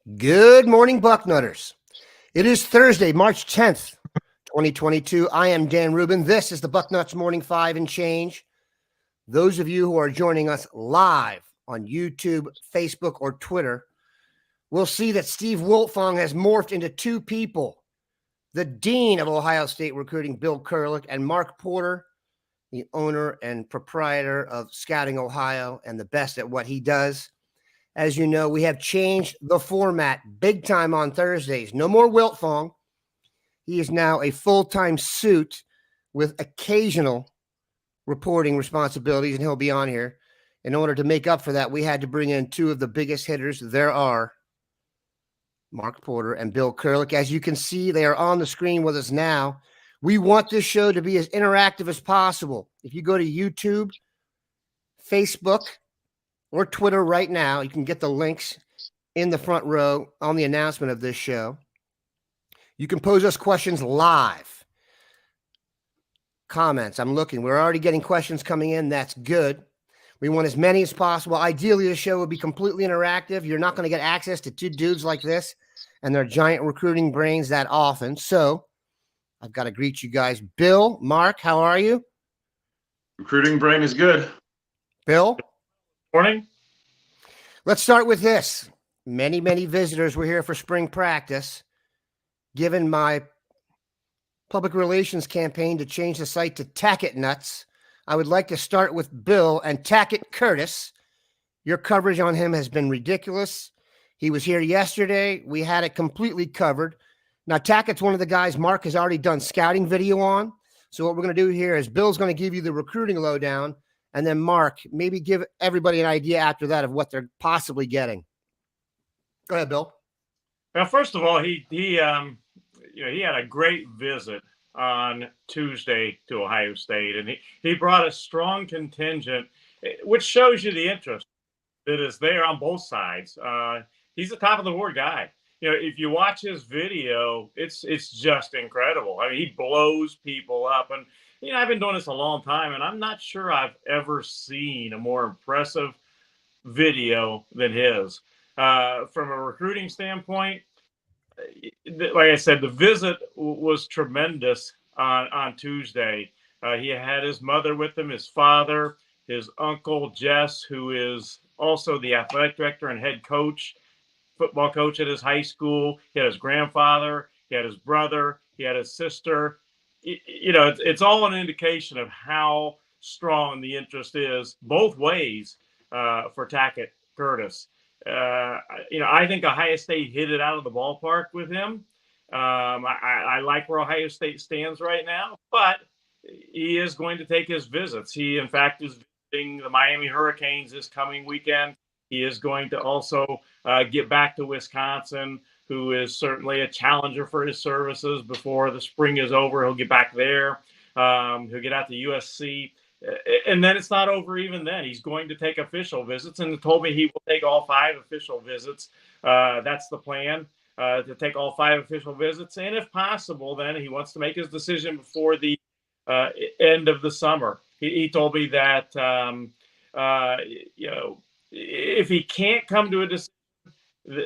Good morning, Bucknutters. It is Thursday, March 10th, 2022. I am Dan Rubin. This is the Bucknuts Morning 5 and Change. Those of you who are joining us live on YouTube, Facebook, or Twitter will see that Steve Wiltfong has morphed into two people. The Dean of Ohio State Recruiting, Bill Kurelic, and Mark Porter, the owner and proprietor of Scouting Ohio and the best at what he does. As you know, we have changed the format big time on Thursdays. No more Wiltfong. He is now a full-time suit with occasional reporting responsibilities, and he'll be on here. In order to make up for that, we had to bring in two of the biggest hitters there are, Mark Porter and Bill Kurelic. As you can see, they are on the screen with us now. We want this show to be as interactive as possible. If you go to YouTube, Facebook, or Twitter right now, you can get the links in the front row on the announcement of this show. You can pose us questions live. Comments, I'm looking. We're already getting questions coming in. That's good. We want as many as possible. Ideally, the show would be completely interactive. You're not going to get access to two dudes like this and their giant recruiting brains that often. So I've got to greet you guys. Bill, Mark, how are you? Recruiting brain is good. Bill? Morning. Let's start with this. Many visitors were here for spring practice. Given my public relations campaign to change the site to Tackett Nuts, I would like to start with Bill and Tackett Curtis. Your coverage on him has been ridiculous. He was here yesterday. We had it completely covered. Now, Tackett's one of the guys Mark has already done scouting video on. So what we're going to do here is Bill's going to give you the recruiting lowdown. And then Mark, maybe give everybody an idea after that of what they're possibly getting. Go ahead, Bill. Well, first of all, he had a great visit on Tuesday to Ohio State, and he brought a strong contingent, which shows you the interest that is there on both sides. He's the top of the board guy. If you watch his video, it's just incredible. I mean, he blows people up, and I've been doing this a long time, and I'm not sure I've ever seen a more impressive video than his. From a recruiting standpoint, like I said, the visit was tremendous on Tuesday. He had his mother with him, his father, his uncle, Jess, who is also the athletic director and head coach, football coach at his high school. He had his grandfather, he had his brother, he had his sister. It's all an indication of how strong the interest is both ways for Tackett Curtis. I think Ohio State hit it out of the ballpark with him. I like where Ohio State stands right now, but he is going to take his visits. He, in fact, is visiting the Miami Hurricanes this coming weekend. He is going to also get back to Wisconsin, who is certainly a challenger for his services. Before the spring is over, he'll get back there. He'll get out to USC. And then it's not over even then. He's going to take official visits, and told me he will take all 5 official visits. That's the plan, to take all 5 official visits. And if possible, then he wants to make his decision before the end of the summer. He told me that, if he can't come to a decision,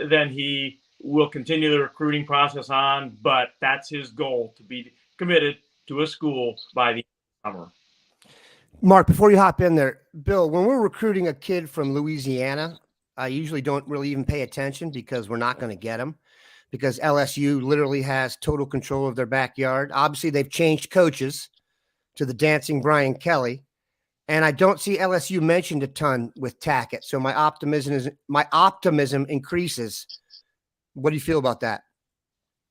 then he will continue the recruiting process on. But that's his goal, to be committed to a school by the summer. Mark, before you hop in there, Bill, when we're recruiting a kid from Louisiana, I usually don't really even pay attention because we're not going to get him, because LSU literally has total control of their backyard. Obviously, they've changed coaches to the dancing Brian Kelly, and I don't see LSU mentioned a ton with Tackett. So my optimism increases. What do you feel about that?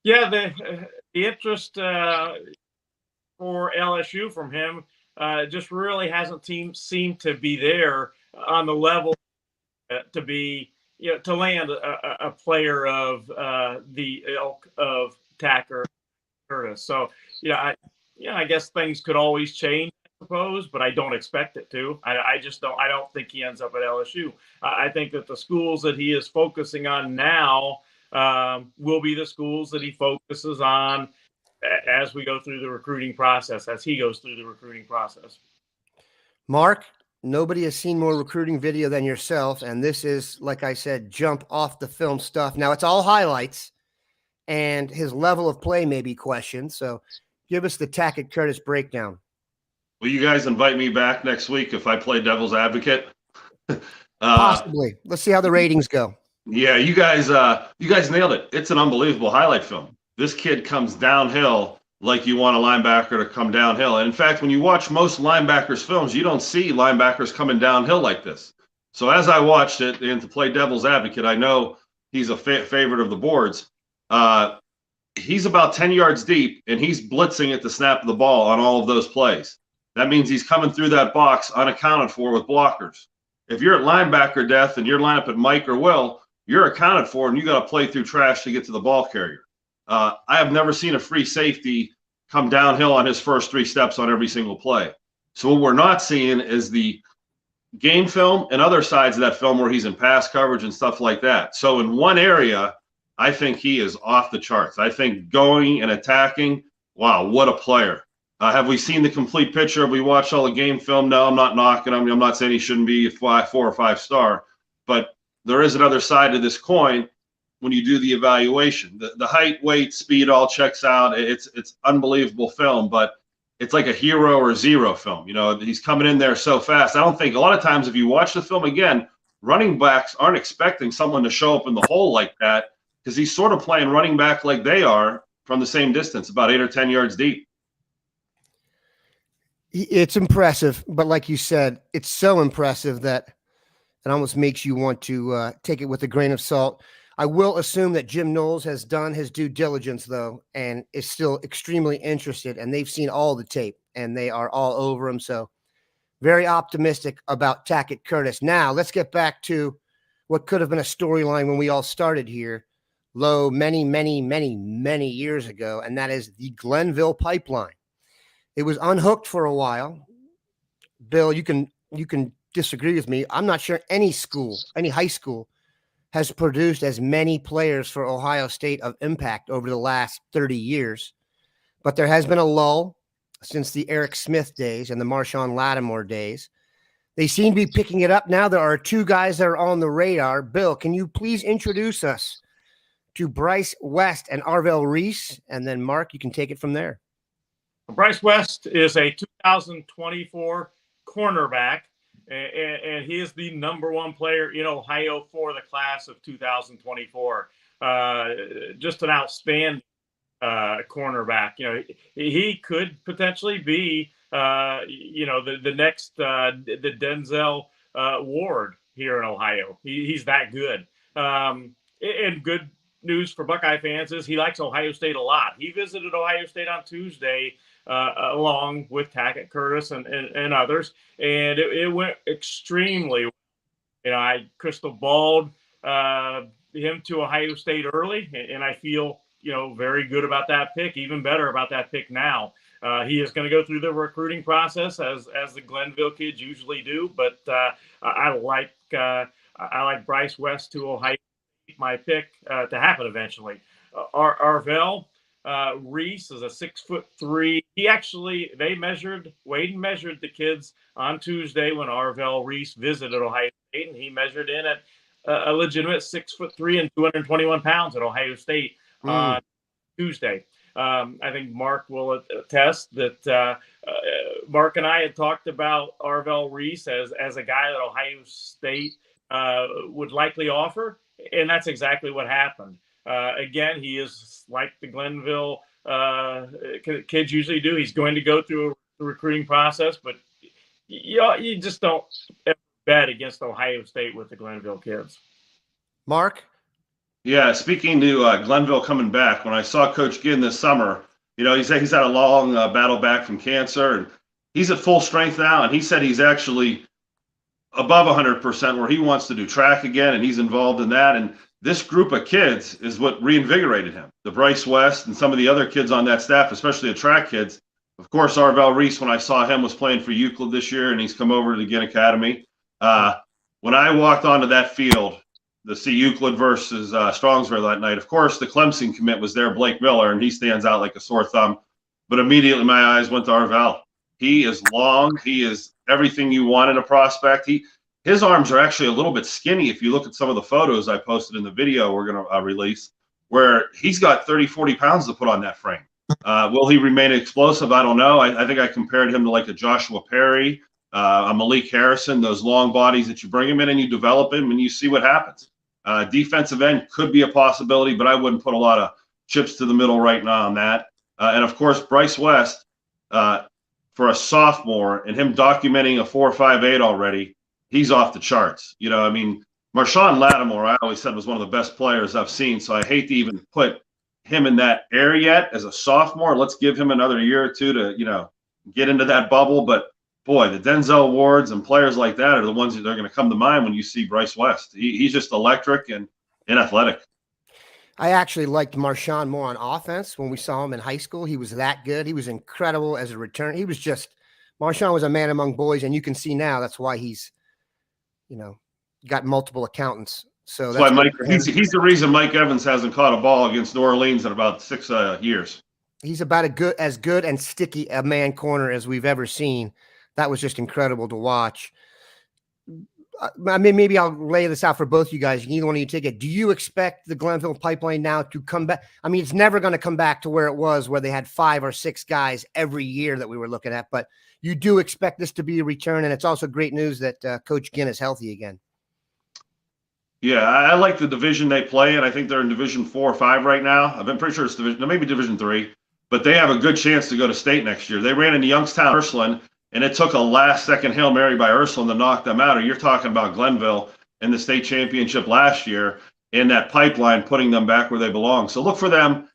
Yeah, the interest for LSU from him just really hasn't seemed to be there on the level to be, to land a player of the ilk of Tackett Curtis. So, I guess things could always change, I suppose, but I don't expect it to. I don't think he ends up at LSU. I think that the schools that he is focusing on now will be the schools that he focuses on as we go through the recruiting process, as he goes through the recruiting process. Mark, nobody has seen more recruiting video than yourself. And this is, like I said, jump off the film stuff. Now, it's all highlights, and his level of play may be questioned. So give us the Tackett Curtis breakdown. Will you guys invite me back next week if I play devil's advocate? Possibly. Let's see how the ratings go. Yeah, you guys nailed it. It's an unbelievable highlight film. This kid comes downhill like you want a linebacker to come downhill. And in fact, when you watch most linebackers' films, you don't see linebackers coming downhill like this. So as I watched it, and to play devil's advocate, I know he's a favorite of the boards. He's about 10 yards deep, and he's blitzing at the snap of the ball on all of those plays. That means he's coming through that box unaccounted for with blockers. If you're at linebacker depth and you're lined up at Mike or Will, you're accounted for, and you got to play through trash to get to the ball carrier. I have never seen a free safety come downhill on his first 3 steps on every single play. So what we're not seeing is the game film and other sides of that film where he's in pass coverage and stuff like that. So in one area, I think he is off the charts. I think going and attacking, wow, what a player. Have we seen the complete picture? Have we watched all the game film? No, I'm not knocking him. I'm not saying he shouldn't be a 4 or 5 star, but there is another side to this coin when you do the evaluation. The height, weight, speed all checks out. It's unbelievable film, but it's like a hero or zero film. You know, he's coming in there so fast. I don't think a lot of times if you watch the film again, running backs aren't expecting someone to show up in the hole like that because he's sort of playing running back like they are from the same distance, about 8 or 10 yards deep. It's impressive, but like you said, it's so impressive that it almost makes you want to take it with a grain of salt. I will assume that Jim Knowles has done his due diligence, though, and is still extremely interested, and they've seen all the tape, and they are all over him. So very optimistic about Tackett Curtis. Now, let's get back to what could have been a storyline when we all started here, many, many, many, many years ago, and that is the Glenville Pipeline. It was unhooked for a while. Bill, you can disagree with me. I'm not sure any high school has produced as many players for Ohio State of impact over the last 30 years. But there has been a lull since the Eric Smith days and the Marshawn Lattimore days. They seem to be picking it up now. There are 2 guys that are on the radar. Bill, can you please introduce us to Bryce West and Arvell Reese? And then, Mark, you can take it from there. Bryce West is a 2024 cornerback, and he is the #1 player in Ohio for the class of 2024. Just an outstanding cornerback. You know, he could potentially be, the next the Denzel Ward here in Ohio. He's that good. And good news for Buckeye fans is he likes Ohio State a lot. He visited Ohio State on Tuesday along with Tackett Curtis and others, and it went extremely well. You know, I crystal balled him to Ohio State early, and I feel very good about that pick, even better about that pick now. He is going to go through the recruiting process as the Glenville kids usually do, but I like Bryce West to Ohio State, my pick to happen eventually. Arvell Reese is a 6'3". Wade measured the kids on Tuesday when Arvell Reese visited Ohio State, and he measured in at a legitimate 6'3" and 221 pounds at Ohio State on Tuesday. I think Mark will attest that Mark and I had talked about Arvell Reese as a guy that Ohio State would likely offer, and that's exactly what happened. Again, he is like the Glenville kids usually do. He's going to go through a recruiting process, but you just don't ever bet against Ohio State with the Glenville kids. Mark? Yeah, speaking to Glenville coming back, when I saw Coach Ginn this summer, he's had a long battle back from cancer, and he's at full strength now, and he said he's actually above 100% where he wants to do track again, and he's involved in that. And this group of kids is what reinvigorated him. The Bryce West and some of the other kids on that staff, especially the track kids. Of course, Arvell Reese, when I saw him, was playing for Euclid this year, and he's come over to the Ginn Academy. When I walked onto that field, the see Euclid versus Strongsville that night, of course, the Clemson commit was there, Blake Miller, and he stands out like a sore thumb. But immediately my eyes went to Arvell. He is long. He is everything you want in a prospect. His arms are actually a little bit skinny. If you look at some of the photos I posted in the video we're going to release, where he's got 30, 40 pounds to put on that frame. Will he remain explosive? I don't know. I think I compared him to like a Joshua Perry, a Malik Harrison, those long bodies that you bring him in and you develop him and you see what happens. Defensive end could be a possibility, but I wouldn't put a lot of chips to the middle right now on that. And, of course, Bryce West, for a sophomore and him documenting a 4.58 already, he's off the charts. You know, I mean, Marshawn Lattimore, I always said was one of the best players I've seen. So I hate to even put him in that air yet as a sophomore. Let's give him another year or two to, you know, get into that bubble. But boy, the Denzel Wards and players like that are the ones that are going to come to mind when you see Bryce West. He's just electric and athletic. I actually liked Marshawn more on offense when we saw him in high school. He was that good. He was incredible as a return. He was just Marshawn was a man among boys, and you can see now that's why he's, you know, got multiple accountants. So that's why Mike. He's the reason Mike Evans hasn't caught a ball against New Orleans in about 6 years. He's about as good and sticky a man corner as we've ever seen. That was just incredible to watch. I mean, maybe I'll lay this out for both you guys. Either one of you take it. Do you expect the Glenville Pipeline now to come back? I mean, it's never going to come back to where it was, where they had 5 or 6 guys every year that we were looking at. But you do expect this to be a return, and it's also great news that Coach Ginn is healthy again. Yeah, I like the division they play in. I think they're in Division 4 or 5 right now. I've been pretty sure it's maybe Division 3, but they have a good chance to go to state next year. They ran into Youngstown, Ursuline, and it took a last-second Hail Mary by Ursuline to knock them out. Or you're talking about Glenville in the state championship last year and that pipeline putting them back where they belong. So look for them.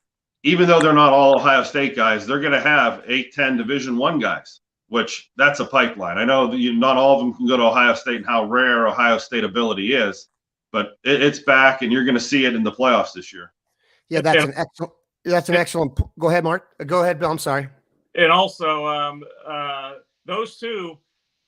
Even though they're not all Ohio State guys, they're going to have 8, 10 Division I guys, which that's a pipeline. I know that not all of them can go to Ohio State and how rare Ohio State ability is, but it's back, and you're going to see it in the playoffs this year. Yeah, that's an excellent. Go ahead, Mark. Go ahead, Bill. I'm sorry. And also, those two,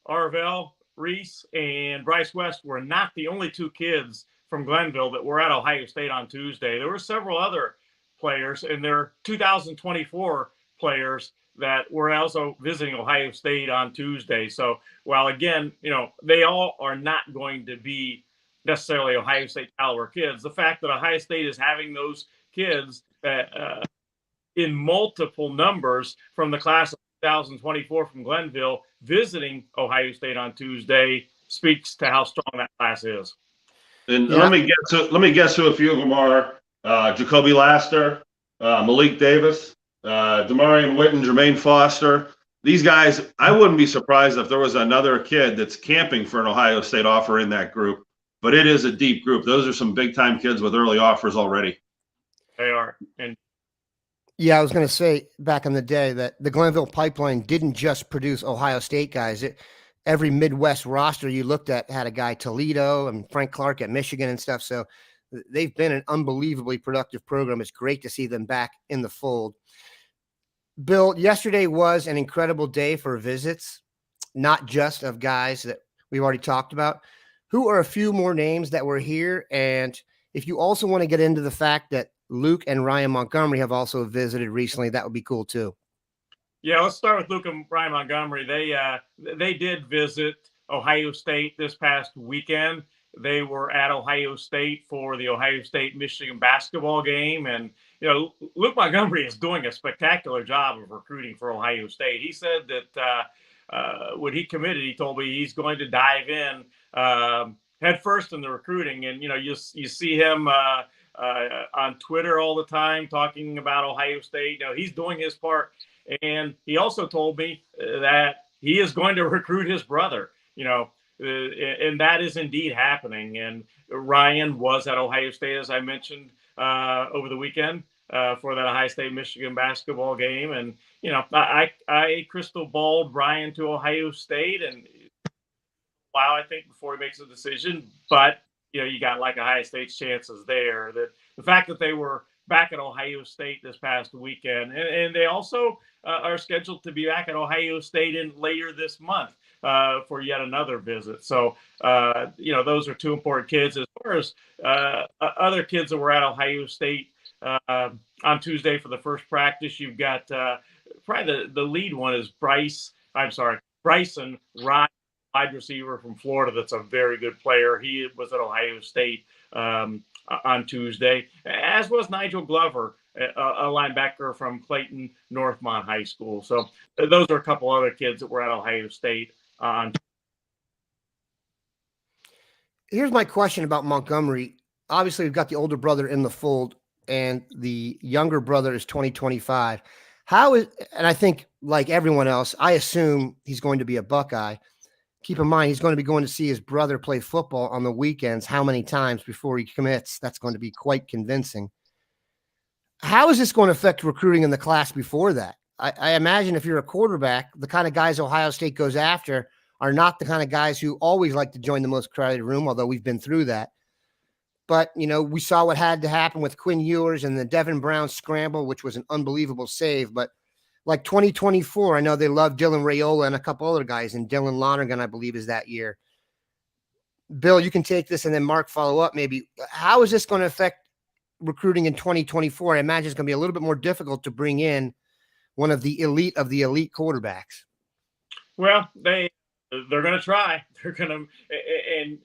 Arvell Reese and Bryce West, were not the only 2 kids from Glenville that were at Ohio State on Tuesday. There were several other players, and they're 2024 players that were also visiting Ohio State on Tuesday. So while, again, you know, they all are not going to be necessarily Ohio State caliber kids, the fact that Ohio State is having those kids in multiple numbers from the class of 2024 from Glenville visiting Ohio State on Tuesday speaks to how strong that class is. And let me guess who a few of them are: Jacoby Laster, Malik Davis, Demarion Witten, Jermaine Foster. These guys, I wouldn't be surprised if there was another kid that's camping for an Ohio State offer in that group. But it is a deep group. Those are some big-time kids with early offers already. They are. And yeah, I was going to say back in the day that the Glenville Pipeline didn't just produce Ohio State guys. Every Midwest roster you looked at had a guy, Toledo and Frank Clark at Michigan and stuff. So they've been an unbelievably productive program. It's great to see them back in the fold. Bill, yesterday was an incredible day for visits, not just of guys that we've already talked about. Who are a few more names that were here? And if you also want to get into the fact that Luke and Ryan Montgomery have also visited recently, that would be cool too. Yeah, let's start with Luke and Ryan Montgomery. They did visit Ohio State this past weekend. They were at Ohio State for the Ohio State-Michigan basketball game. And, you know, Luke Montgomery is doing a spectacular job of recruiting for Ohio State. He said that when he committed, he told me he's going to dive in head first in the recruiting. And, you know, you see him on Twitter all the time talking about Ohio State. You know, he's doing his part. And he also told me that he is going to recruit his brother, you know, and that is indeed happening. And Ryan was at Ohio State, as I mentioned, over the weekend for that Ohio State-Michigan basketball game. And, you know, I crystal balled Ryan to Ohio State, and wow, I think, before he makes a decision. But, you know, you got like Ohio State's chances there. That the fact that they were back at Ohio State this past weekend, and they also are scheduled to be back at Ohio State later this month for yet another visit. So, you know, those are 2 important kids. As far as other kids that were at Ohio State on Tuesday for the first practice, you've got probably the lead one is Bryson Ryan, wide receiver from Florida, that's a very good player. He was at Ohio State on Tuesday, as was Nigel Glover, a linebacker from Clayton Northmont High School. So those are a couple other kids that were at Ohio State on. Here's my question about Montgomery. Obviously, we've got the older brother in the fold, and the younger brother is 2025. And I think, like everyone else, I assume he's going to be a Buckeye. Keep in mind, he's going to be going to see his brother play football on the weekends. How many times before he commits? That's going to be quite convincing. How is this going to affect recruiting in the class before that? I imagine if you're a quarterback, the kind of guys Ohio State goes after are not the kind of guys who always like to join the most crowded room, although we've been through that. But, we saw what had to happen with Quinn Ewers and the Devin Brown scramble, which was an unbelievable save. But like 2024, I know they love Dylan Raiola and a couple other guys, and Dylan Lonergan, I believe, is that year. Bill, you can take this and then Mark follow up maybe. How is this going to affect recruiting in 2024? I imagine it's going to be a little bit more difficult to bring in one of the elite quarterbacks. Well, they're going to try. They're going to, and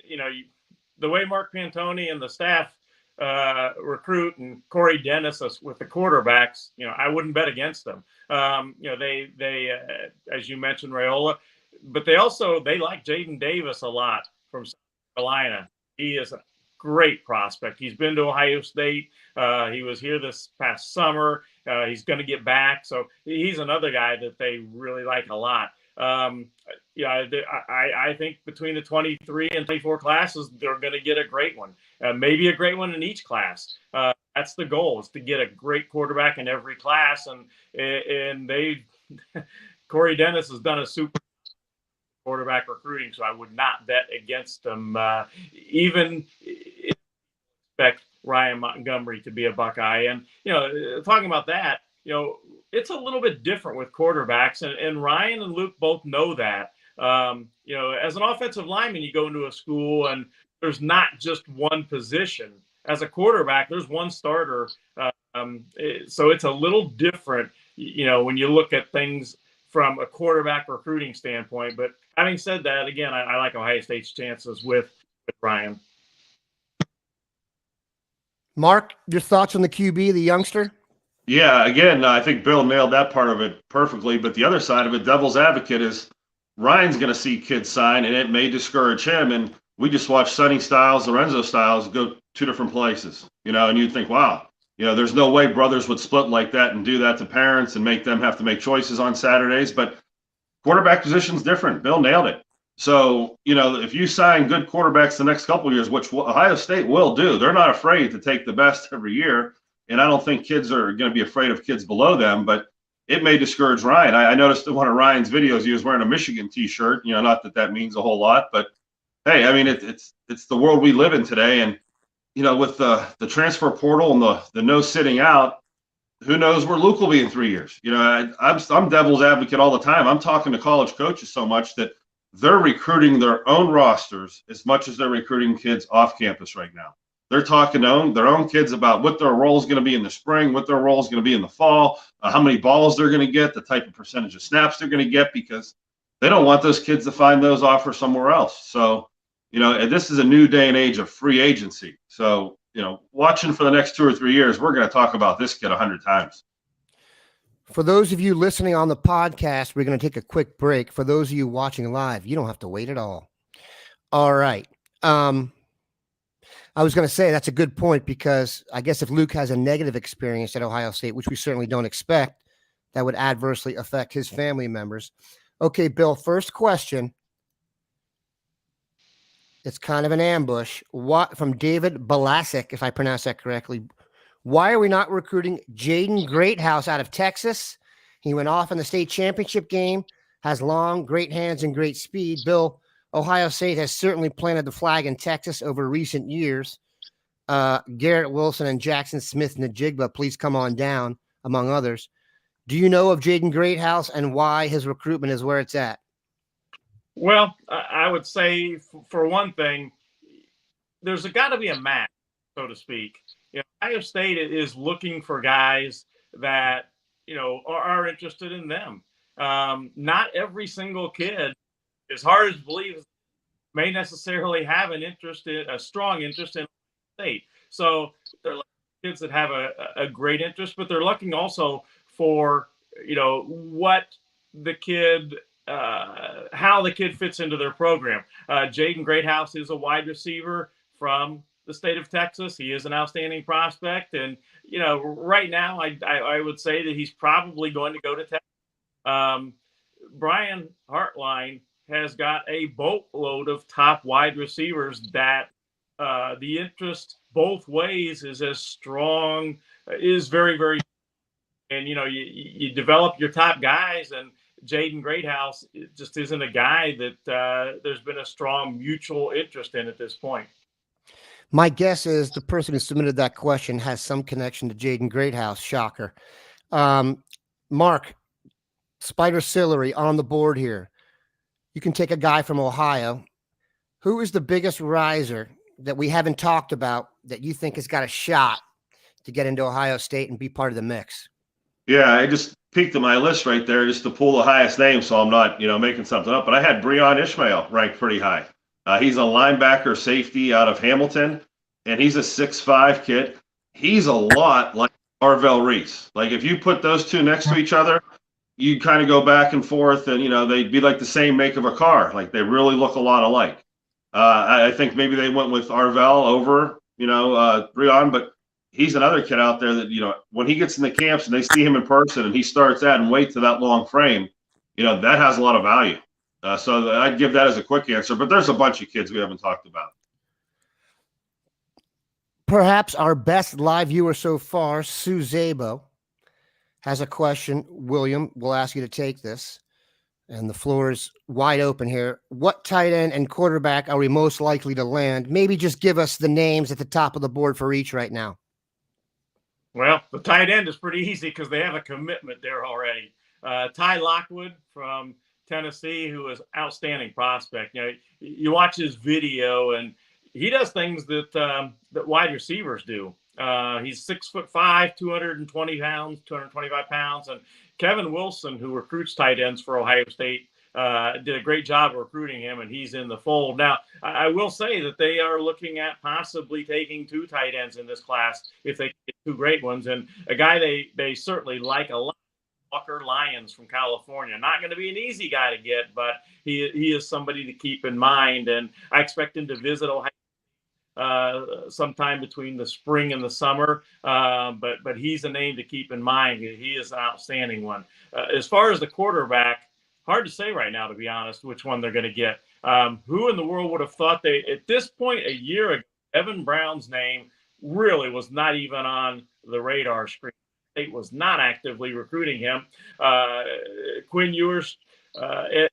the way Mark Pantoni and the staff recruit, and Corey Dennis with the quarterbacks, I wouldn't bet against them. They as you mentioned, Raiola, but they like Jaden Davis a lot from South Carolina. He is a great prospect. He's been to Ohio State. He was here this past summer. He's going to get back. So he's another guy that they really like a lot. I think between the 23 and 24 classes, they're going to get a great one, maybe a great one in each class. That's the goal, is to get a great quarterback in every class. And Corey Dennis has done a super quarterback recruiting, so I would not bet against them, even expect Ryan Montgomery to be a Buckeye. And, talking about that, it's a little bit different with quarterbacks, and Ryan and Luke both know that. As an offensive lineman, you go into a school and there's not just one position. As a quarterback, there's one starter. So it's a little different, when you look at things from a quarterback recruiting standpoint. But having said that, again, I like Ohio State's chances with Ryan. Mark, your thoughts on the QB, the youngster? Yeah, again, I think Bill nailed that part of it perfectly. But the other side of it, devil's advocate, is Ryan's going to see kids sign, and it may discourage him. And we just watched Sonny Styles, Lorenzo Styles go two different places, and you'd think, wow, there's no way brothers would split like that and do that to parents and make them have to make choices on Saturdays. But quarterback position's different. Bill nailed it. So, if you sign good quarterbacks the next couple of years, which Ohio State will do, they're not afraid to take the best every year. And I don't think kids are going to be afraid of kids below them, but it may discourage Ryan. I noticed in one of Ryan's videos, he was wearing a Michigan t-shirt, not that means a whole lot, but hey, I mean, it's the world we live in today. And, with the transfer portal and the no sitting out, who knows where Luke will be in 3 years? I'm devil's advocate all the time. I'm talking to college coaches so much that they're recruiting their own rosters as much as they're recruiting kids off campus right now. They're talking to their own kids about what their role is going to be in the spring, what their role is going to be in the fall, how many balls they're going to get, the type of percentage of snaps they're going to get, because they don't want those kids to find those offers somewhere else. So, this is a new day and age of free agency. So, watching for the next 2 or 3 years, we're going to talk about this kid 100 times. For those of you listening on the podcast, we're going to take a quick break. For those of you watching live, you don't have to wait at all. All right. I was going to say that's a good point, because I guess if Luke has a negative experience at Ohio State, which we certainly don't expect, that would adversely affect his family members. Okay, Bill, first question. It's kind of an ambush. What from David Balasik, if I pronounce that correctly. Why are we not recruiting Jaden Greathouse out of Texas? He went off in the state championship game, has long, great hands and great speed. Bill, Ohio State has certainly planted the flag in Texas over recent years. Garrett Wilson and Jackson Smith-Njigba, please come on down, among others. Do you know of Jaden Greathouse and why his recruitment is where it's at? Well, I would say, for one thing, there's got to be a match, so to speak. Ohio State is looking for guys that, are interested in them. Not every single kid, as hard as believe, may necessarily have a strong interest in state. So they're kids that have a great interest, but they're looking also for, what the kid, how the kid fits into their program. Jaden Greathouse is a wide receiver from the state of Texas. He is an outstanding prospect. And, right now, I would say that he's probably going to go to Texas. Brian Hartline has got a boatload of top wide receivers that the interest both ways is as strong, is very, very, and you develop your top guys, and Jaden Greathouse just isn't a guy that there's been a strong mutual interest in at this point. My guess is the person who submitted that question has some connection to Jaden Greathouse. Shocker. Mark, Spider Sillery on the board here. You can take a guy from Ohio. Who is the biggest riser that we haven't talked about that you think has got a shot to get into Ohio State and be part of the mix? Yeah, I just peeked at my list right there just to pull the highest name, so I'm not, making something up. But I had Breon Ishmael ranked pretty high. He's a linebacker safety out of Hamilton, and he's a 6'5" kid. He's a lot like Arvell Reese. Like, if you put those two next to each other, you kind of go back and forth, and they'd be like the same make of a car. Like, they really look a lot alike. I think maybe they went with Arvell over Breon, but he's another kid out there that when he gets in the camps and they see him in person and he starts adding weight to that long frame, that has a lot of value. So I'd give that as a quick answer. But there's a bunch of kids we haven't talked about. Perhaps our best live viewer so far, Sue Zabo, has a question. William, we'll ask you to take this. And the floor is wide open here. What tight end and quarterback are we most likely to land? Maybe just give us the names at the top of the board for each right now. Well, the tight end is pretty easy because they have a commitment there already. Ty Lockwood from Tennessee, who is outstanding prospect. You watch his video, and he does things that wide receivers do. He's 6'5", 225 pounds. And Kevin Wilson, who recruits tight ends for Ohio State, did a great job of recruiting him, and he's in the fold. Now, I will say that they are looking at possibly taking 2 tight ends in this class if they get 2 great ones. And a guy they certainly like a lot, Walker Lyons from California. Not going to be an easy guy to get, but he is somebody to keep in mind. And I expect him to visit Ohio sometime between the spring and the summer. But he's a name to keep in mind. He is an outstanding one. As far as the quarterback, hard to say right now, to be honest, which one they're going to get. Who in the world would have thought at this point a year ago, Evan Brown's name really was not even on the radar screen. State was not actively recruiting him. Quinn Ewers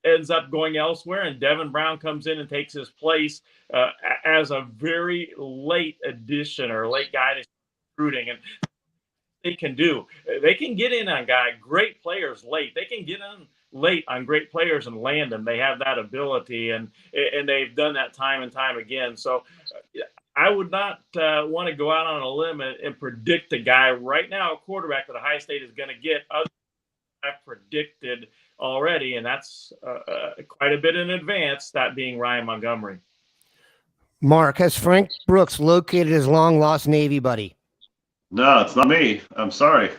ends up going elsewhere, and Devin Brown comes in and takes his place as a very late addition or late guy to recruiting. And they can get in on great players late. They can get in late on great players and land them. They have that ability, and they've done that time and time again. So I would not want to go out on a limb and predict a guy right now, a quarterback that Ohio State is going to get. Other than I've predicted already, and that's quite a bit in advance, that being Ryan Montgomery. Mark, has Frank Brooks located his long-lost Navy buddy? No, it's not me. I'm sorry.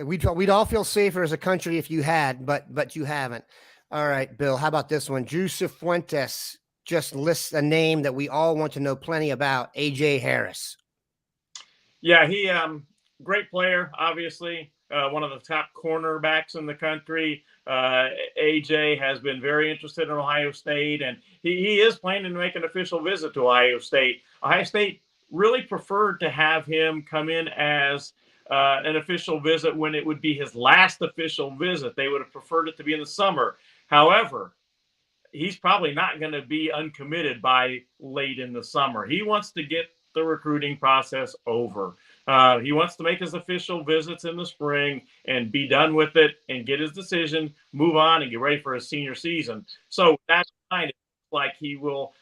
We'd all feel safer as a country if you had, but you haven't. All right, Bill, how about this one? Joseph Fuentes just lists a name that we all want to know plenty about, A.J. Harris. Yeah, he great player, obviously. One of the top cornerbacks in the country. AJ has been very interested in Ohio State, and he is planning to make an official visit to Ohio State. Ohio State really preferred to have him come in as an official visit when it would be his last official visit. They would have preferred it to be in the summer. However, he's probably not going to be uncommitted by late in the summer. He wants to get the recruiting process over. He wants to make his official visits in the spring and be done with it and get his decision, move on, and get ready for his senior season. So that's kind of like he will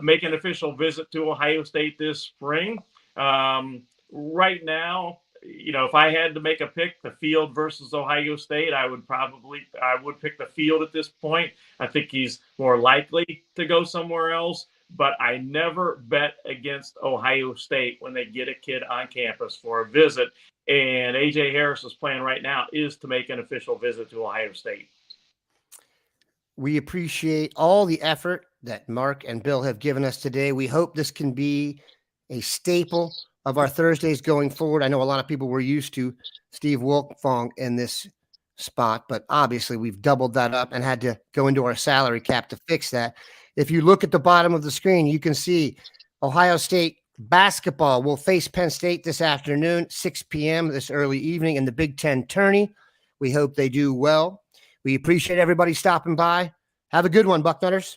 make an official visit to Ohio State this spring. Right now, if I had to make a pick, the field versus Ohio State, I would pick the field at this point. I think he's more likely to go somewhere else, but I never bet against Ohio State when they get a kid on campus for a visit. And AJ Harris's plan right now is to make an official visit to Ohio State. We appreciate all the effort that Mark and Bill have given us today. We hope this can be a staple of our Thursdays going forward. I know a lot of people were used to Steve Wilkfong in this spot, but obviously we've doubled that up and had to go into our salary cap to fix that. If you look at the bottom of the screen, you can see Ohio State basketball will face Penn State this afternoon, 6 p.m. this early evening in the Big Ten tourney. We hope they do well. We appreciate everybody stopping by. Have a good one, Bucknutters.